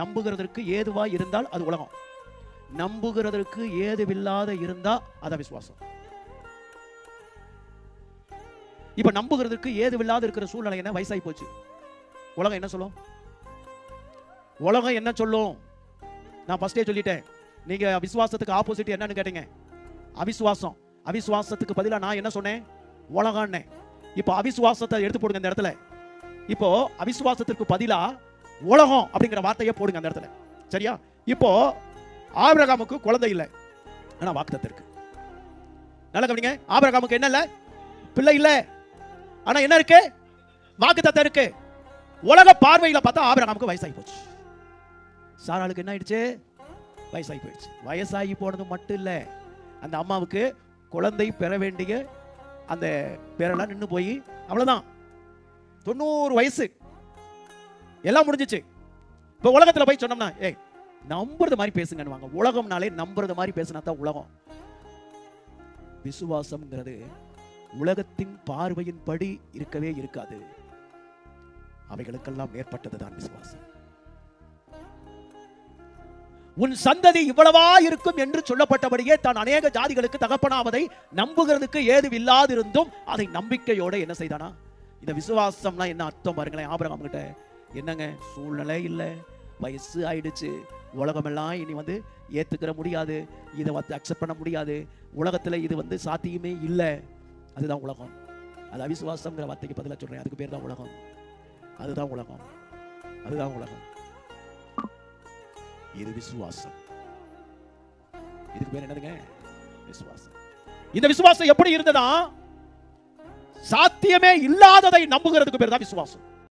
நம்புகிறதற்கு ஏதுவா இருந்தால் அது உலகம், நம்புகிறதற்கு ஏதுவில்லாத இருந்தா அத விசுவாசம். இப்ப நம்புகிறதுக்கு ஏதுவில்லாத இருக்கிற சூழ்நிலை என்ன? வயசாகி போச்சு. உலகம் என்ன சொல்லும்? உலகம் என்ன சொல்லும்? நான் ஃபர்ஸ்டே சொல்லிட்டேன். நீங்க விசுவாசத்துக்கு ஆப்போசிட் என்னன்னு கேட்டீங்க, அவிசுவாசம். அவிசுவாசத்துக்கு பதிலா நான் என்ன சொன்னேன்? உலகம்னே. இப்போ அவிசுவாசத்தை எடுத்து போடுங்க இந்த இடத்துல. இப்போ அவிசுவாசத்திற்கு பதிலா உலகம் அப்படிங்கிற வார்த்தையை போடுங்க அந்த இடத்துல. சரியா? இப்போ ஆபிரகாமுக்கு குழந்தை இல்லை, ஆனா வாக்குத்தத்தம் இருக்கு. நல்லா கவனிங்க. ஆபிரகாமுக்கு என்ன இல்ல? பிள்ளை இல்ல, ஆனா என்ன இருக்கு? வாக்குத்தத்தம் இருக்கு. உலக பார்வையில பார்த்தா ஆபிரகாமுக்கு வயசாகி போச்சு. சாராளுக்கு என்ன ஆயிடுச்சு? வயசாகி போயிடுச்சு. வயசாகி போனது மட்டும் இல்ல, அந்த அம்மாவுக்கு குழந்தை பெற வேண்டிய அந்த பேரெல்லாம் நின்று போய் அவ்வளவுதான். 90 வயசு எல்லாம் முடிஞ்சிச்சு. இப்ப உலகத்துல போய் சொன்னோம்னா, ஏய் நம்புறது மாதிரி பேசுங்கன்னு வாங்க. உலகம்னாலே நம்புறது மாதிரி பேசினா தான் உலகம். விசுவாசம்ங்கிறது உலகத்தின் பார்வையின் படி இருக்கவே இருக்காது. அவைகளுக்கெல்லாம் மேற்பட்டதுதான் விசுவாசம். உன் சந்ததி இவ்வளவா இருக்கும் என்று சொல்லப்பட்டபடியே தான் அநேக ஜாதிகளுக்கு தகப்பனாவதை நம்புகிறதுக்கு ஏதுவில்லாதிருந்தும் அதை நம்பிக்கையோட என்ன செய்தானா? இந்த விசுவாசம்னா என்ன அர்த்தம் பாருங்களேன். ஆபிரகாம் கிட்ட என்னங்க, சூழ்நிலை இல்லை, வயசு ஆயிடுச்சு, உலகமெல்லாம் இனி ஏத்துக்கிற முடியாது, இதை அக்செப்ட் பண்ண முடியாது, உலகத்துல இது சாத்தியமே இல்லை. அதுதான் உலகம். அது அவிசுவாசம்ங்கிற வார்த்தைக்கு பதிலாக சொல்றேன். அதுக்கு பேர் தான் உலகம். அதுதான் உலகம். அதுதான் உலகம். இது விசுவாசம். இதுக்கு பேர் என்னதுங்க? விசுவாசம். இந்த விசுவாசம் எப்படி இருந்ததா? சாத்தியமே இல்லாததை நம்புகிறதுக்கு பேர் தான் விசுவாசம்.